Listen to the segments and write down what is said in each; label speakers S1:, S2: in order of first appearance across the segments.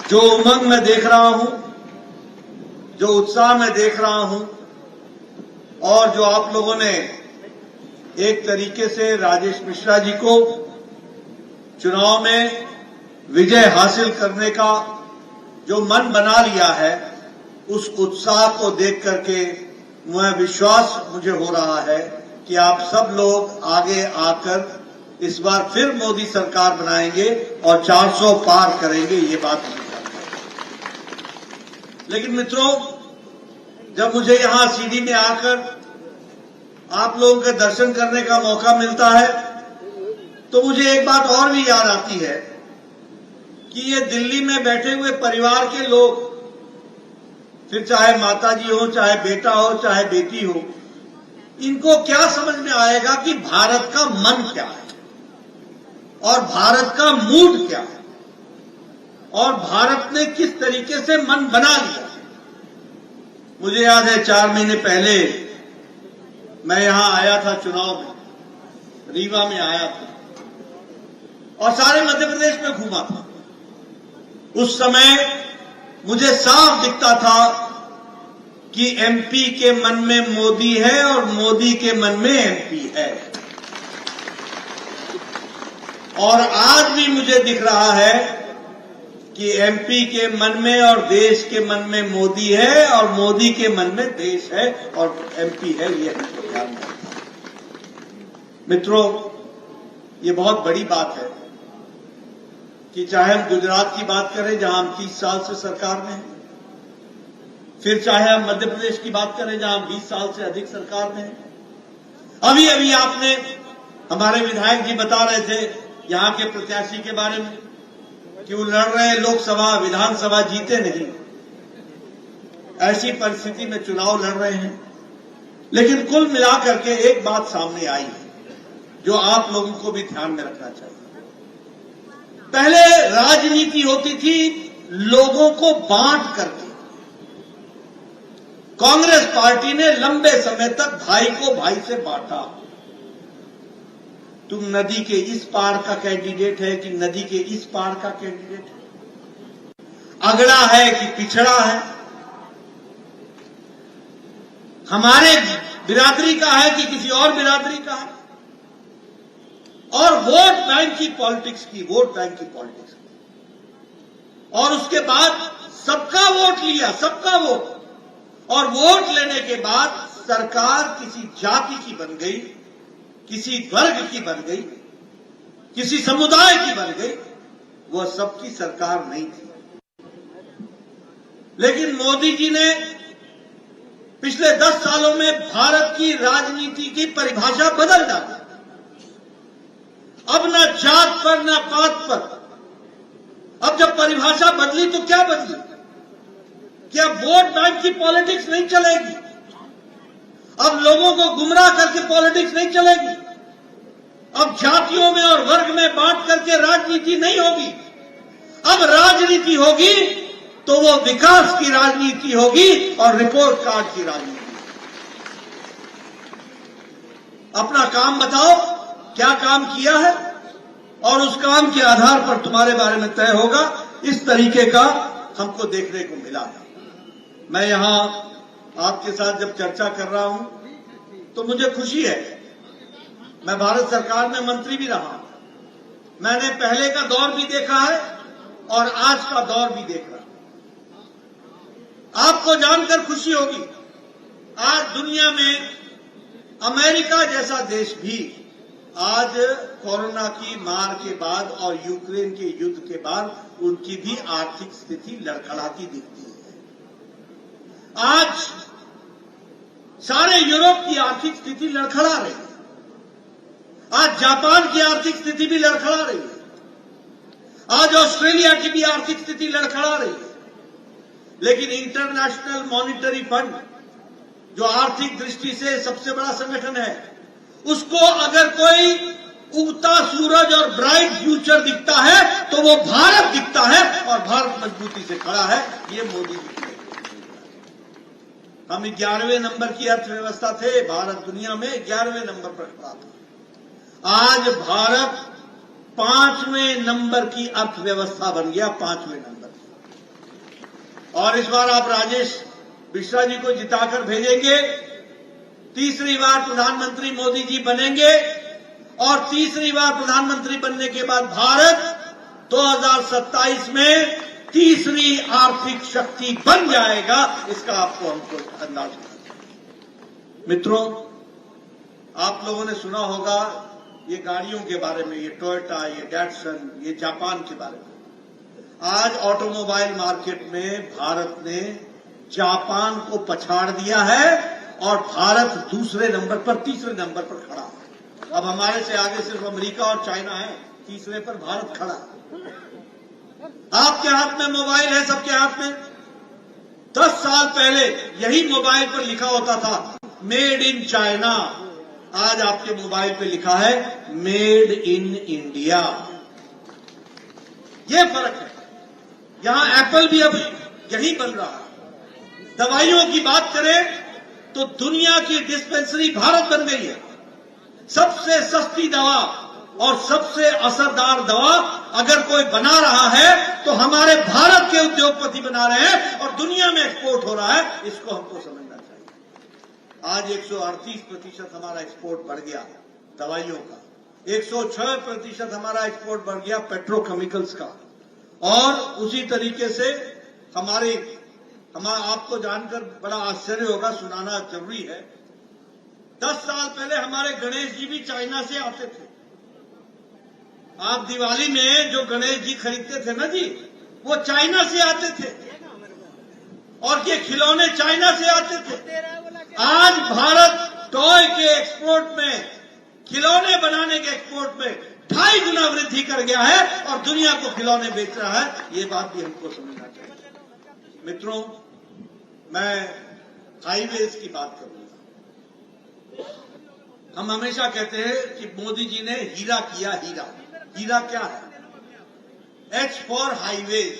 S1: जो उमंग मैं देख रहा हूं, जो उत्साह मैं देख रहा हूं और जो आप लोगों ने एक तरीके से राजेश मिश्रा जी को चुनाव में विजय हासिल करने का जो मन बना लिया है, उस उत्साह को देख करके विश्वास मुझे हो रहा है कि आप सब लोग आगे आकर इस बार फिर मोदी सरकार बनाएंगे और 400 पार करेंगे, ये बात मुझे जानना है। लेकिन मित्रों, जब मुझे यहां सीडी में आकर आप लोगों के दर्शन करने का मौका मिलता है तो मुझे एक बात और भी याद आती है कि ये दिल्ली में बैठे हुए परिवार के लोग, फिर चाहे माताजी हो, चाहे बेटा हो, चाहे बेटी हो, इनको क्या समझ में आएगा कि भारत का मन क्या है और भारत का मूड क्या है और भारत ने किस तरीके से मन बना लिया। मुझे याद है 4 महीने पहले मैं यहां आया था, चुनाव में रीवा में आया था और सारे मध्य प्रदेश में घूमा था। उस समय मुझे साफ दिखता था कि एमपी के मन में मोदी है और मोदी के मन में एमपी है। और आज भी मुझे दिख रहा है कि एमपी के मन में और देश के मन में मोदी है और मोदी के मन में देश है और एमपी है, ये हमको ध्यान रखना है। मित्रों, ये बहुत बड़ी बात है कि चाहे हम गुजरात की बात करें जहां हम 30 साल से सरकार में हैं, फिर चाहे हम मध्य प्रदेश की बात करें जहां हम 20 साल से अधिक सरकार में हैं। अभी अभी आपने हमारे विधायक जी बता रहे थे यहां के प्रत्याशी के बारे में कि वो लड़ रहे हैं लोकसभा, विधानसभा जीते नहीं, ऐसी परिस्थिति में चुनाव लड़ रहे हैं। लेकिन कुल मिलाकर के एक बात सामने आई है जो आप लोगों को भी ध्यान में रखना चाहिए। पहले राजनीति होती थी लोगों को बांट करके। कांग्रेस पार्टी ने लंबे समय तक भाई को भाई से बांटा। तुम नदी के इस पार का कैंडिडेट है कि नदी के इस पार का कैंडिडेट है, अगड़ा है कि पिछड़ा है, हमारे बिरादरी का है कि किसी और बिरादरी का है। और वोट बैंक की पॉलिटिक्स की, वोट बैंक की पॉलिटिक्स की। और उसके बाद सबका वोट लिया, सबका वोट। और वोट लेने के बाद सरकार किसी जाति की बन गई, किसी वर्ग की बन गई, किसी समुदाय की बन गई, वह सबकी सरकार नहीं थी। लेकिन मोदी जी ने पिछले 10 सालों में भारत की राजनीति की परिभाषा बदल डाली। अब न जात पर न पात पर। अब जब परिभाषा बदली तो क्या बदली? क्या वोट बैंक की पॉलिटिक्स नहीं चलेगी? अब लोगों को गुमराह करके पॉलिटिक्स नहीं चलेगी। अब जातियों में और वर्ग में बांट करके राजनीति नहीं होगी। अब राजनीति होगी तो वो विकास की राजनीति होगी और रिपोर्ट कार्ड की राजनीति। अपना काम बताओ, क्या काम किया है और उस काम के आधार पर तुम्हारे बारे में तय होगा। इस तरीके का हमको देखने को मिला है। मैं यहां आपके साथ जब चर्चा कर रहा हूं तो मुझे खुशी है। मैं भारत सरकार में मंत्री भी रहा हूं, मैंने पहले का दौर भी देखा है और आज का दौर भी देख रहा हूं। आपको जानकर खुशी होगी, आज दुनिया में अमेरिका जैसा देश भी आज कोरोना की मार के बाद और यूक्रेन के युद्ध के बाद उनकी भी आर्थिक स्थिति लड़खड़ाती दिखती है। आज सारे यूरोप की आर्थिक स्थिति लड़खड़ा रही है। आज जापान की आर्थिक स्थिति भी लड़खड़ा रही है। आज ऑस्ट्रेलिया की भी आर्थिक स्थिति लड़खड़ा रही है। लेकिन इंटरनेशनल मॉनिटरी फंड, जो आर्थिक दृष्टि से सबसे बड़ा संगठन है, उसको अगर कोई उगता सूरज और ब्राइट फ्यूचर दिखता है तो वो भारत दिखता है और भारत मजबूती से खड़ा है। ये मोदी जी की। हम 11वें नंबर की अर्थव्यवस्था थे, भारत दुनिया में 11वें नंबर पर खड़ा था। आज भारत 5वें नंबर की अर्थव्यवस्था बन गया, 5वें नंबर। और इस बार आप राजेश मिश्रा जी को जिताकर भेजेंगे, तीसरी बार प्रधानमंत्री मोदी जी बनेंगे और तीसरी बार प्रधानमंत्री बनने के बाद भारत 2027 में तीसरी आर्थिक शक्ति बन जाएगा, इसका आपको हमको अंदाज है। मित्रों, आप लोगों ने सुना होगा ये गाड़ियों के बारे में, ये टोयोटा, ये डैटसन, ये जापान के बारे में। आज ऑटोमोबाइल मार्केट में भारत ने जापान को पछाड़ दिया है और भारत दूसरे नंबर पर, तीसरे नंबर पर खड़ा है। अब हमारे से आगे सिर्फ अमेरिका और चाइना है, तीसरे पर भारत खड़ा है। आपके हाथ में मोबाइल है, सबके हाथ में। 10 साल पहले यही मोबाइल पर लिखा होता था मेड इन चाइना, आज आपके मोबाइल पे लिखा है मेड इन इंडिया। ये फर्क है। यहां एप्पल भी अब यही बन रहा है। दवाइयों की बात करें तो दुनिया की डिस्पेंसरी भारत बन गई है। सबसे सस्ती दवा और सबसे असरदार दवा अगर कोई बना रहा है तो हमारे भारत के उद्योगपति बना रहे हैं और दुनिया में एक्सपोर्ट हो रहा है। इसको हमको समझना चाहिए। आज 138% हमारा एक्सपोर्ट बढ़ गया दवाइयों का, 106% हमारा एक्सपोर्ट बढ़ गया पेट्रोकेमिकल्स का, और उसी तरीके से आपको जानकर बड़ा आश्चर्य होगा, सुनाना जरूरी है। 10 साल पहले हमारे गणेश जी भी चाइना से आते थे। आप दिवाली में जो गणेश जी खरीदते थे ना जी, वो चाइना से आते थे और ये खिलौने चाइना से आते थे। आज भारत टॉय के एक्सपोर्ट में, खिलौने बनाने के एक्सपोर्ट में 2.5 गुना वृद्धि कर गया है और दुनिया को खिलौने बेच रहा है। ये बात भी हमको समझना चाहिए। मित्रों, मैं हाईवेज की बात करूंगा। हम हमेशा कहते हैं कि मोदी जी ने हीरा किया, हीरा। हीरा क्या है? H for highways.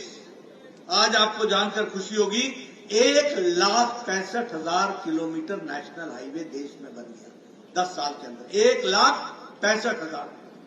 S1: आज आपको जानकर खुशी होगी 1,65,000 किलोमीटर नेशनल हाईवे देश में बन गया 10 साल के अंदर। 1,65,000।